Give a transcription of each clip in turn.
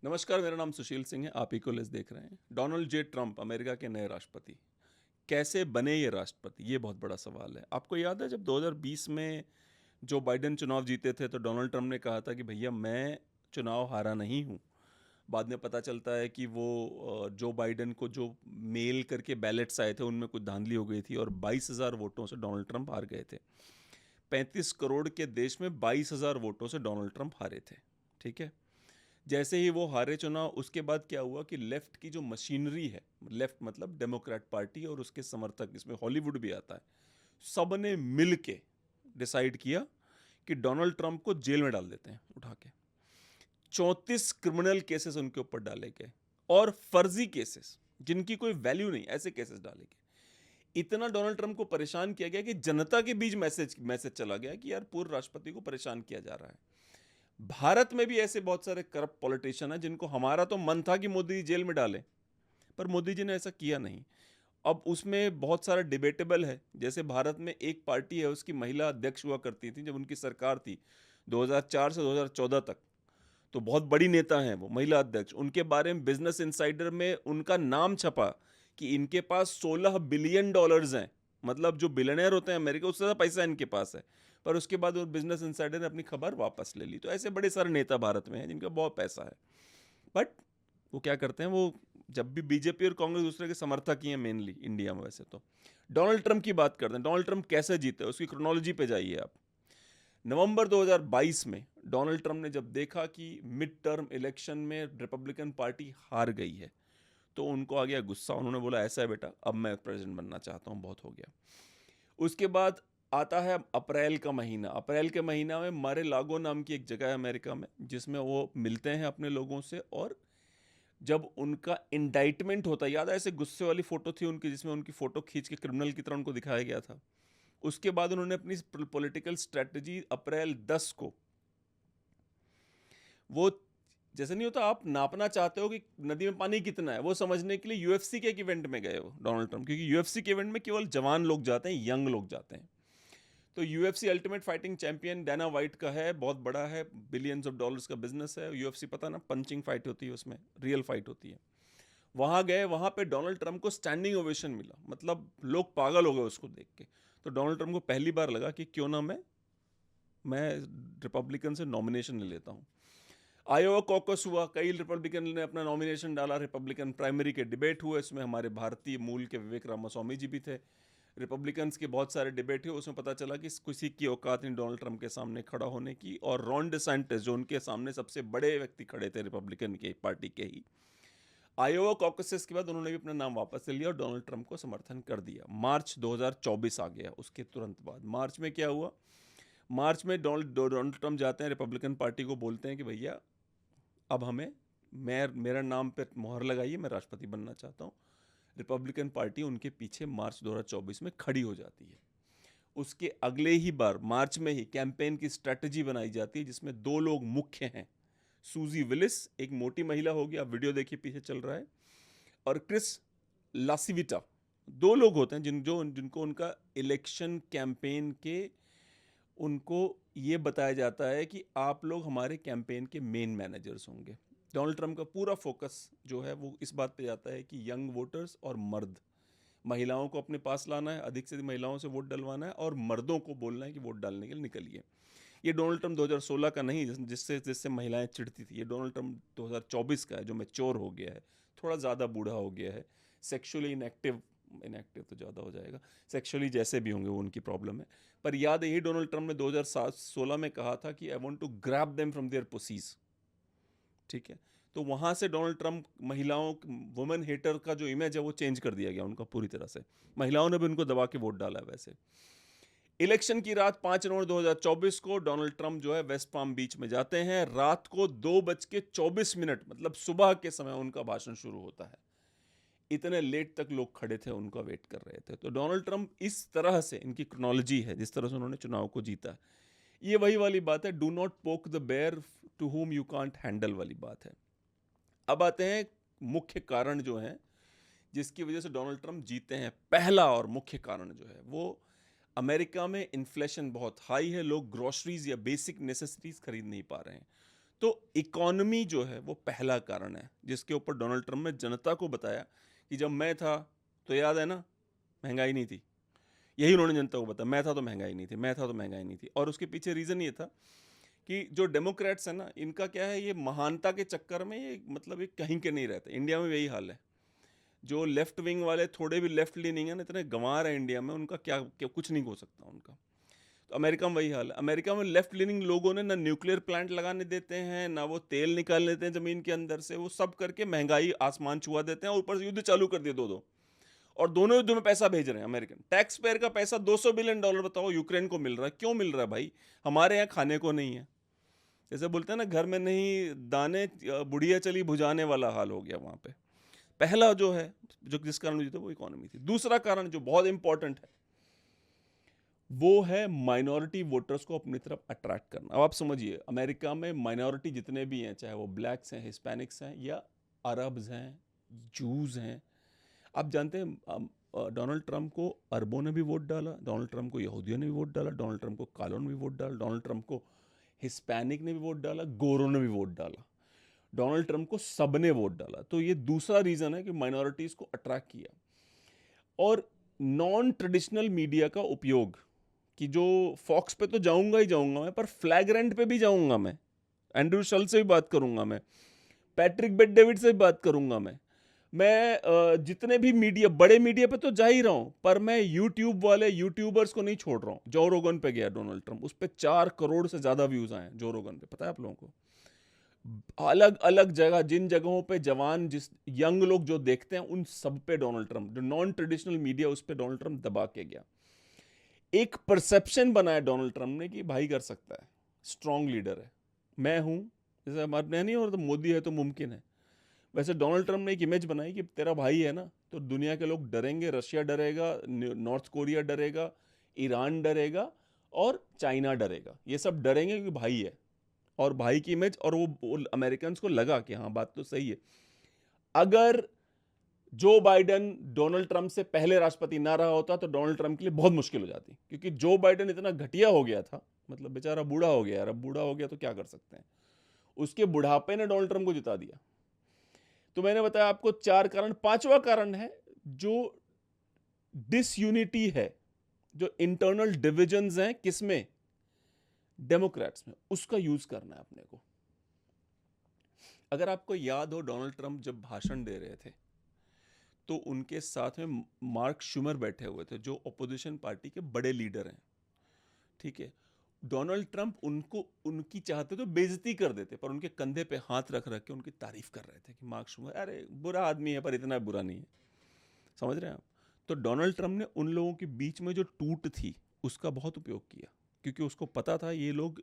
नमस्कार, मेरा नाम सुशील सिंह है। आप इक्वलिस देख रहे हैं। डोनाल्ड जे ट्रंप अमेरिका के नए राष्ट्रपति कैसे बने ये राष्ट्रपति, ये बहुत बड़ा सवाल है। आपको याद है जब 2020 में जो बाइडेन चुनाव जीते थे तो डोनाल्ड ट्रंप ने कहा था कि भैया मैं चुनाव हारा नहीं हूँ। बाद में पता चलता है कि वो जो बाइडेन को जो मेल करके बैलेट्स आए थे उनमें कुछ धांधली हो गई थी और 22,000 वोटों से डोनाल्ड ट्रंप हार गए थे। 35 करोड़ के देश में 22,000 वोटों से डोनाल्ड ट्रंप हारे थे। ठीक है। जैसे ही वो हारे चुनाव, उसके बाद क्या हुआ कि लेफ्ट की जो मशीनरी है, लेफ्ट मतलब डेमोक्रेट पार्टी और उसके समर्थक, इसमें हॉलीवुड भी आता है, सब ने मिल के डिसाइड किया कि डोनाल्ड ट्रंप को जेल में डाल देते हैं उठा के। 34 क्रिमिनल केसेस उनके ऊपर डाले गए और फर्जी केसेस जिनकी कोई वैल्यू नहीं, ऐसे केसेस डाले गए। इतना डोनाल्ड ट्रंप को परेशान किया गया कि जनता के बीच मैसेज मैसेज चला गया कि यार पूर्व राष्ट्रपति को परेशान किया जा रहा है। भारत में भी ऐसे बहुत सारे करप्ट पॉलिटिशियन हैं जिनको हमारा तो मन था कि मोदी जी जेल में डालें, पर मोदी जी ने ऐसा किया नहीं। अब उसमें बहुत सारा डिबेटेबल है। जैसे भारत में एक पार्टी है, उसकी महिला अध्यक्ष हुआ करती थी जब उनकी सरकार थी 2004 से 2014 तक। तो बहुत बड़ी नेता हैं वो, महिला अध्यक्ष। उनके बारे में बिजनेस इनसाइडर में उनका नाम छपा कि इनके पास 16 बिलियन डॉलर्स हैं। मतलब जो बिलियनर होते हैं अमेरिका, उससे ज़्यादा पैसा इनके पास है। पर उसके बाद वो बिजनेस इनसाइडर ने अपनी खबर वापस ले ली। तो ऐसे बड़े सारे नेता भारत में हैं जिनका बहुत पैसा है। बट वो क्या करते हैं, वो जब भी बीजेपी और कांग्रेस दूसरे के समर्थक ही हैं मेनली इंडिया में। वैसे तो डोनाल्ड ट्रंप की बात करते हैं। डोनाल्ड ट्रंप कैसे जीते, उसकी क्रोनोलॉजी पे जाइए आप। नवंबर 2022 में डोनाल्ड ट्रंप ने जब देखा कि मिड टर्म इलेक्शन में रिपब्लिकन पार्टी हार गई है तो उनको आ गया गुस्सा। उन्होंने बोला ऐसा है बेटा, अब मैं प्रेसिडेंट बनना चाहता हूँ, बहुत हो गया। उसके बाद आता है अप्रैल का महीना। अप्रैल के महीना में मारे लागो नाम की एक जगह है अमेरिका में, जिसमें वो मिलते हैं अपने लोगों से। और जब उनका इंडाइटमेंट होता है, याद है ऐसे गुस्से वाली फोटो थी उनकी जिसमें उनकी फोटो खींच के क्रिमिनल की तरह उनको दिखाया गया था। उसके बाद उन्होंने अपनी पॉलिटिकल स्ट्रेटजी अप्रैल 10 को, वो जैसे नहीं होता आप नापना चाहते हो कि नदी में पानी कितना है, वो समझने के लिए यूएफसी के एक इवेंट में गए हो डोनाल्ड ट्रंप। क्योंकि यूएफसी के इवेंट में केवल जवान लोग जाते हैं, यंग लोग जाते हैं। तो UFC ultimate fighting champion Diana white का है, बहुत बड़ा है, बिलियंस ऑफ डॉलर्स का बिजनेस है यूएफसी। पता ना, पंचिंग फाइट होती है उसमें, रियल फाइट होती है। वहां गए, वहां पे डोनाल्ड ट्रंप को स्टैंडिंग ओवेशन मिला। मतलब लोग पागल हो गए उसको देख के। तो डोनाल्ड ट्रंप को पहली बार लगा कि क्यों ना मैं रिपब्लिकन से नॉमिनेशन ले लेता हूँ। आयोवा कॉकस हुआ, कई रिपब्लिकन ने अपना नॉमिनेशन डाला। रिपब्लिकन प्राइमरी के डिबेट हुए, इसमें हमारे भारतीय मूल के विवेक रामास्वामी जी भी थे। रिपब्लिकन्स के बहुत सारे डिबेट हुए, उसमें पता चला कि किसी की औकात नहीं डोनाल्ड ट्रंप के सामने खड़ा होने की। और रॉन डिसेंटिस, जो उनके सामने सबसे बड़े व्यक्ति खड़े थे रिपब्लिकन के पार्टी के ही, आयोवा कॉकसेस के बाद उन्होंने भी अपना नाम वापस ले लिया और डोनाल्ड ट्रंप को समर्थन कर दिया। मार्च 2024 आ गया, उसके तुरंत बाद मार्च में क्या हुआ। मार्च में डोनाल्ड ट्रंप जाते हैं रिपब्लिकन पार्टी को, बोलते हैं कि भैया अब हमें, मैं मेरा नाम पे मोहर लगाइए, मैं राष्ट्रपति बनना चाहता हूँ। रिपब्लिकन पार्टी उनके पीछे मार्च 2024 में खड़ी हो जाती है। उसके अगले ही बार मार्च में ही कैंपेन की स्ट्रेटजी बनाई जाती है जिसमें दो लोग मुख्य हैं। सूजी विलिस, एक मोटी महिला होगी, आप वीडियो देखिए पीछे चल रहा है, और क्रिस लासिविटा। दो लोग होते हैं जिनको उनका इलेक्शन कैंपेन के, उनको ये बताया जाता है कि आप लोग हमारे कैंपेन के मेन मैनेजर्स होंगे। डोनाल्ड ट्रंप का पूरा फोकस जो है वो इस बात पे जाता है कि यंग वोटर्स और मर्द, महिलाओं को अपने पास लाना है, अधिक से अधिक महिलाओं से वोट डलवाना है, और मर्दों को बोलना है कि वोट डालने के लिए निकलिए। ये डोनाल्ड ट्रंप 2016 का नहीं, जिससे जिससे महिलाएं चिढ़ती थी। ये डोनाल्ड ट्रंप 2024 का है, जो मैच्योर हो गया है, थोड़ा ज़्यादा बूढ़ा हो गया है, सेक्सुअली इनएक्टिव। इनएक्टिव तो ज़्यादा हो जाएगा, सेक्सुअली जैसे भी होंगे वो उनकी प्रॉब्लम है। पर याद है, यही डोनाल्ड ट्रंप ने 2016 में कहा था कि I want to grab them from their pussies. ठीक है। तो वहां से डोनाल्ड ट्रंप, महिलाओं, वुमेन हेटर का जो इमेज है वो चेंज कर दिया गया उनका पूरी तरह से। महिलाओं ने भी उनको दबा के वोट डाला है। वैसे इलेक्शन की रात 5 नवंबर 2024 को डोनाल्ड ट्रंप जो है वेस्ट पाम बीच में जाते हैं। रात को 2:24, मतलब सुबह के समय उनका भाषण शुरू होता है। इतने लेट तक लोग खड़े थे, उनका वेट कर रहे थे। तो डोनाल्ड ट्रंप इस तरह से, इनकी क्रोनोलॉजी है जिस तरह से उन्होंने चुनाव को जीता। ये वही वाली बात है, do not poke the bear to whom you can't handle वाली बात है। अब आते हैं मुख्य कारण जो हैं जिसकी वजह से डोनाल्ड ट्रंप जीते हैं। पहला और मुख्य कारण जो है वो, अमेरिका में इन्फ्लेशन बहुत हाई है। लोग ग्रोसरीज या बेसिक नेसेसिटीज खरीद नहीं पा रहे हैं। तो इकोनॉमी जो है वो पहला कारण है जिसके ऊपर डोनाल्ड ट्रंप ने जनता को बताया कि जब मैं था तो याद है ना, महंगाई नहीं थी। यही उन्होंने जनता को बताया, मैं था तो महंगाई नहीं थी, मैं था तो महंगाई नहीं थी। और उसके पीछे रीज़न ये था कि जो डेमोक्रेट्स है ना, इनका क्या है, ये महानता के चक्कर में ये मतलब ये कहीं के नहीं रहते। इंडिया में भी यही हाल है। जो लेफ्ट विंग वाले थोड़े भी लेफ्ट लीनिंग है ना, इतने गंवार है इंडिया में, उनका क्या कुछ नहीं हो सकता उनका। तो अमेरिका में वही हाल है। अमेरिका में लेफ्ट लीनिंग लोगों ने ना न्यूक्लियर प्लांट लगाने देते हैं, ना वो तेल निकाल लेते हैं ज़मीन के अंदर से, वो सब करके महंगाई आसमान छुआ देते हैं और ऊपर से युद्ध चालू कर दिए दो। और दोनों युद्ध में पैसा भेज रहे हैं। अमेरिकन टैक्स पेयर का पैसा $200 बिलियन बताओ यूक्रेन को मिल रहा है। क्यों मिल रहा है भाई? हमारे यहाँ खाने को नहीं है। जैसे बोलते हैं ना, घर में नहीं दाने बुढ़िया चली भुजाने वाला हाल हो गया वहाँ पे। पहला जो है, जो जिस कारण जीते वो इकोनॉमी थी। दूसरा कारण जो बहुत इंपॉर्टेंट है वो है माइनॉरिटी वोटर्स को अपनी तरफ अट्रैक्ट करना। अब आप समझिए, अमेरिका में माइनॉरिटी जितने भी हैं, चाहे वो ब्लैक्स हैं, हिस्पैनिक्स हैं, या अरब्स हैं, जूज हैं। आप जानते हैं डोनाल्ड ट्रंप को अरबों ने भी वोट डाला, डोनाल्ड ट्रंप को यहूदियों ने भी वोट डाला, डोनाल्ड ट्रंप को कालों ने भी वोट डाला, डोनाल्ड ट्रंप को हिस्पैनिक ने भी वोट डाला, गोरों ने भी वोट डाला, डोनाल्ड ट्रंप को सब ने वोट डाला। तो ये दूसरा रीज़न है कि माइनॉरिटीज़ को अट्रैक्ट किया। और नॉन ट्रेडिशनल मीडिया का उपयोग, कि जो फॉक्स पे तो जाऊंगा ही जाऊंगा मैं, पर फ्लैग्रेंट पे भी जाऊंगा मैं, एंड्रू शल से भी बात करूंगा मैं, पैट्रिक बेट डेविड से भी बात करूंगा मैं जितने भी मीडिया, बड़े मीडिया पे तो जा ही रहा हूं, पर मैं यूट्यूब वाले यूट्यूबर्स को नहीं छोड़ रहा हूं। जो रोगन पे गया डोनाल्ड ट्रंप, उस पे 4 करोड़ से ज्यादा व्यूज आए जो रोगन पे, पता है आप लोगों को? अलग अलग जगह, जिन जगहों पे जवान, जिस यंग लोग जो देखते हैं, उन सब पे डोनाल्ड ट्रंप, जो नॉन ट्रेडिशनल मीडिया, उस पे डोनाल्ड ट्रंप दबा के गया। एक परसेप्शन बनाया डोनाल्ड ट्रंप ने कि भाई कर सकता है, स्ट्रांग लीडर है, मैं हूं, जैसे हमारे नहीं, और तो मोदी है तो मुमकिन है, वैसे डोनाल्ड ट्रंप ने एक इमेज बनाई कि तेरा भाई है ना, तो दुनिया के लोग डरेंगे, रशिया डरेगा, नॉर्थ कोरिया डरेगा, ईरान डरेगा और चाइना डरेगा, ये सब डरेंगे क्योंकि भाई है। और भाई की इमेज, और वो अमेरिकन को लगा कि हाँ बात तो सही है। अगर जो बाइडेन डोनाल्ड ट्रंप से पहले राष्ट्रपति ना रहा होता तो डोनाल्ड ट्रंप के लिए बहुत मुश्किल हो जाती, क्योंकि जो बाइडेन इतना घटिया हो गया था, मतलब बेचारा बूढ़ा हो गया यार, अब बूढ़ा हो गया तो क्या कर सकते हैं, उसके बुढ़ापे ने डोनाल्ड ट्रंप को जिता दिया। तो मैंने बताया आपको 4 कारण। 5वां कारण है जो डिसयूनिटी है, जो इंटरनल डिविजन्स हैं, किसमें? डेमोक्रेट्स में। उसका यूज करना है अपने को। अगर आपको याद हो, डोनाल्ड ट्रंप जब भाषण दे रहे थे तो उनके साथ में मार्क शूमर बैठे हुए थे, जो अपोजिशन पार्टी के बड़े लीडर हैं, ठीक है। डोनाल्ड ट्रंप उनको, उनकी चाहते तो बेइज्जती कर देते, पर उनके कंधे पे हाथ रख रख के उनकी तारीफ कर रहे थे कि मार्क शूमर अरे बुरा आदमी है पर इतना बुरा नहीं है। समझ रहे हैं आप? तो डोनाल्ड ट्रंप ने उन लोगों के बीच में जो टूट थी उसका बहुत उपयोग किया, क्योंकि उसको पता था ये लोग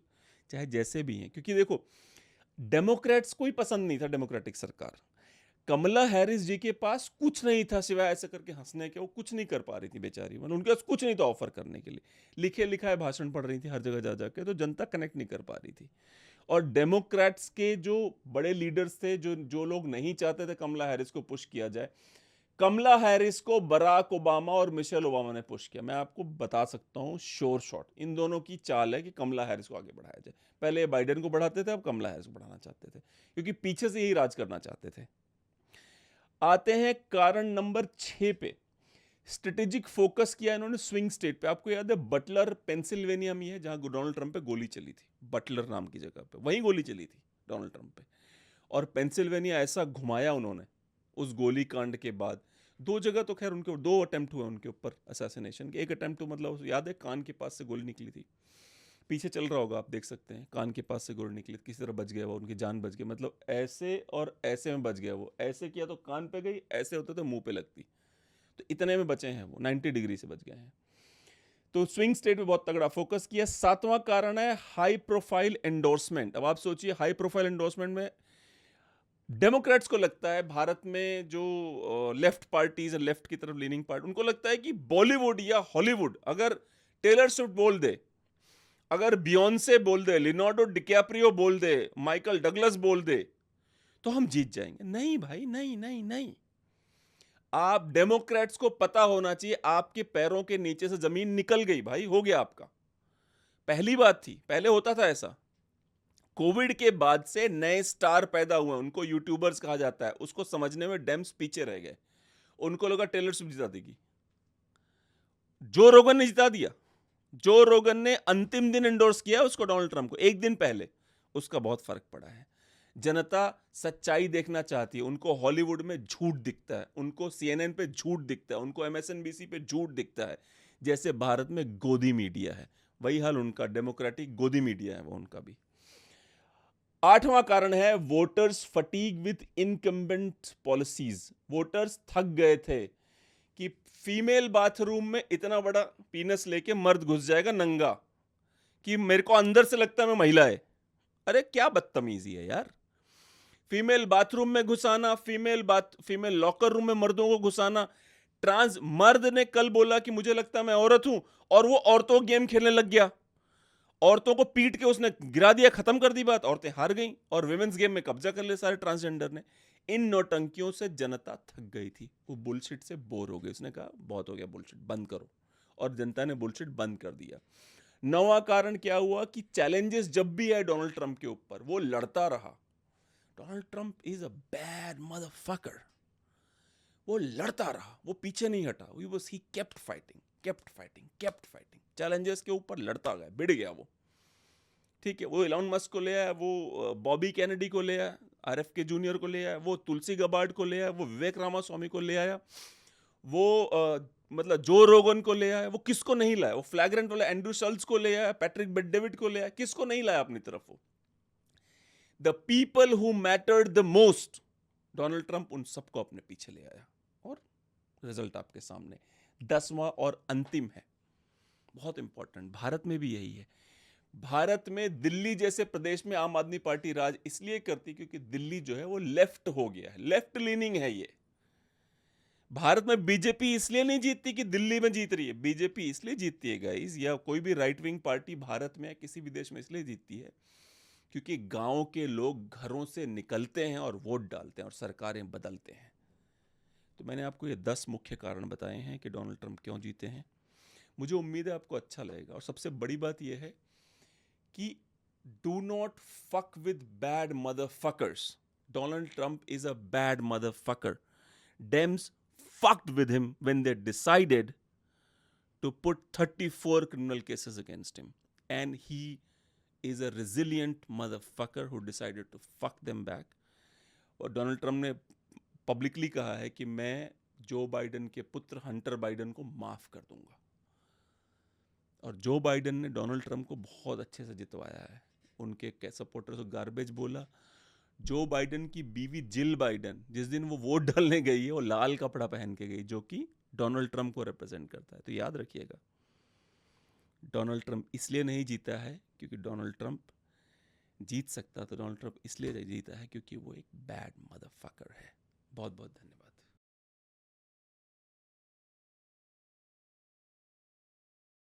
चाहे जैसे भी हैं, क्योंकि देखो डेमोक्रेट्स को ही पसंद नहीं था डेमोक्रेटिक सरकार। कमला हैरिस जी के पास कुछ नहीं था सिवाय ऐसे करके हंसने के, वो कुछ नहीं कर पा रही थी बेचारी, मतलब उनके पास कुछ नहीं था ऑफर करने के लिए। लिखे लिखाए भाषण पढ़ रही थी हर जगह जा जाके, तो जनता कनेक्ट नहीं कर पा रही थी। और डेमोक्रेट्स के जो बड़े लीडर्स थे, जो जो लोग नहीं चाहते थे कमला हैरिस को पुश किया जाए, कमला हैरिस को बराक ओबामा और मिशेल ओबामा ने पुश किया। मैं आपको बता सकता हूं श्योर शॉट, इन दोनों की चाल है कि कमला हैरिस को आगे बढ़ाया जाए। पहले बाइडेन को बढ़ाते थे, अब कमला हैरिस को बढ़ाना चाहते थे, क्योंकि पीछे से यही राज करना चाहते थे। आते हैं कारण नंबर 6 पे। स्ट्रेटेजिक फोकस किया इन्होंने स्विंग स्टेट पे। आपको याद है बटलर पेंसिल्वेनिया में है, जहां डोनाल्ड ट्रंप पे गोली चली थी, बटलर नाम की जगह पे वहीं गोली चली थी डोनाल्ड ट्रंप पे। और पेंसिल्वेनिया ऐसा घुमाया उन्होंने उस गोली कांड के बाद। 2 जगह तो खैर उनके 2 अटेम्प्ट हुए उनके ऊपर असैसिनेशन के। एक अटेम्प्ट तो मतलब याद है, कान के पास से गोली निकली थी, पीछे चल रहा होगा आप देख सकते हैं, कान के पास से गोली निकली, किसी तरह बच गया वो, उनकी जान बच गई, मतलब ऐसे और ऐसे में बच गया वो। ऐसे किया तो कान पे गई, ऐसे होते तो मुंह पे लगती, तो इतने में बचे हैं वो, 90 डिग्री से बच गए हैं। तो स्विंग स्टेट पे बहुत तगड़ा फोकस किया। 7वां कारण है हाई प्रोफाइल एंडोर्समेंट। अब आप सोचिए, हाई प्रोफाइल एंडोर्समेंट में डेमोक्रेट्स को लगता है, भारत में जो लेफ्ट पार्टीज, लेफ्ट की तरफ लीनिंग पार्टी, उनको लगता है कि बॉलीवुड या हॉलीवुड अगर टेलर स्विफ्ट बोल दे, अगर बियॉन्से बोल दे, लियोनार्डो डिकैप्रियो बोल दे, माइकल डगलस बोल दे, तो हम जीत जाएंगे। नहीं भाई, नहीं नहीं नहीं। आप डेमोक्रेट्स को पता होना चाहिए आपके पैरों के नीचे से जमीन निकल गई भाई, हो गया आपका। पहली बात थी, पहले होता था ऐसा, कोविड के बाद से नए स्टार पैदा हुए, उनको यूट्यूबर्स कहा जाता है, उसको समझने में डेम्स पीछे रह गए। उनको लगा टेलर स्विफ्ट जिता देगी। जो रोगन ने जिता दिया। जो रोगन ने अंतिम दिन एंडोर्स किया उसको, डोनाल्ड ट्रंप को, एक दिन पहले। उसका बहुत फर्क पड़ा है। जनता सच्चाई देखना चाहती है। उनको हॉलीवुड में झूठ दिखता है, उनको सीएनएन पे झूठ दिखता है, उनको एमएसएनबीसी पे झूठ दिखता है। जैसे भारत में गोदी मीडिया है, वही हाल उनका डेमोक्रेटिक गोदी मीडिया है वो उनका भी। 8वां कारण है voters fatigue with incumbent policies. Voters थक गए थे कि फीमेल बाथरूम में इतना बड़ा पीनस लेके मर्द घुस जाएगा नंगा, कि मेरे को अंदर से लगता है मैं महिला है। अरे क्या बदतमीजी है यार। फीमेल बाथरूम में घुसाना, फीमेल लॉकर रूम में मर्दों को घुसाना। ट्रांस मर्द ने कल बोला कि मुझे लगता है मैं औरत हूं, और वो औरतों गेम खेलने लग गया। औरतों को पीट के उसने गिरा दिया, खत्म कर दी बात, औरतें हार गईं और विमेंस गेम में कब्जा कर लिया सारे ट्रांसजेंडर ने। इन नौटंकियों से जनता थक गई थी, वो बुलशिट से बोर हो गई। उसने कहा बहुत हो गया बुलशिट, बंद करो। और जनता ने बुलशिट बंद कर दिया। 9वां कारण क्या हुआ कि चैलेंजेस जब भी आए डोनाल्ड ट्रंप के ऊपर, वो लड़ता रहा। Donald Trump is a bad motherfucker. वो लड़ता रहा, वो पीछे नहीं हटा। He kept fighting, kept fighting, kept fighting. Challenges के ऊपर लड़ता गया, भिड़ गया वो। ठीक है, वो इलॉन मस्क को ले आया, वो बॉबी कैनेडी को ले आया, आरएफके जूनियर को ले आया, वो तुलसी गबार्ड को ले आया, वो विवेक रामास्वामी को ले आया, वो मतलब जो रोगन को ले आया। वो किसको नहीं लाया? वो फ्लैग्रेंट वाला एंड्रू शल्ट्ज को ले आया, पैट्रिक बेट-डेविड को ले आया। किसको नहीं लाया अपनी तरफ? वो the people who mattered the most, Donald Trump उन सबको अपने पीछे ले आया। और रिजल्ट आपके सामने। 10वां और अंतिम है, बहुत इंपॉर्टेंट, भारत में भी यही है। भारत में दिल्ली जैसे प्रदेश में आम आदमी पार्टी राज इसलिए करती क्योंकि दिल्ली जो है वो लेफ्ट हो गया है, लेफ्ट लीनिंग है ये। भारत में बीजेपी इसलिए नहीं जीतती कि दिल्ली में जीत रही है। बीजेपी इसलिए जीतती है गाइस, या कोई भी राइट विंग पार्टी भारत में या किसी भी देश में इसलिए जीतती है क्योंकि गांव के लोग घरों से निकलते हैं और वोट डालते हैं और सरकारें बदलते हैं। तो मैंने आपको ये 10 मुख्य कारण बताए हैं कि डोनाल्ड ट्रंप क्यों जीते हैं। मुझे उम्मीद है आपको अच्छा लगेगा। और सबसे बड़ी बात यह है कि do not fuck with bad motherfuckers. Donald Trump is a bad motherfucker. Dems fucked with him when they decided to put 34 criminal cases against him. And he is a resilient motherfucker who decided to fuck them back. और Donald Trump ने publicly कहा है कि मैं जो Biden के पुत्र Hunter Biden को माफ कर दूंगा। और जो बाइडन ने डोनाल्ड ट्रंप को बहुत अच्छे से जितवाया है। उनके सपोर्टर्स को गार्बेज बोला। जो बाइडन की बीवी जिल बाइडन, जिस दिन वो वोट डालने गई है, वो लाल कपड़ा पहन के गई, जो कि डोनाल्ड ट्रंप को रिप्रेजेंट करता है। तो याद रखिएगा, डोनाल्ड ट्रंप इसलिए नहीं जीता है क्योंकि डोनाल्ड ट्रंप जीत सकता, तो डोनाल्ड ट्रंप इसलिए जीता है क्योंकि वो एक बैड मदरफकर है। बहुत बहुत धन्यवाद।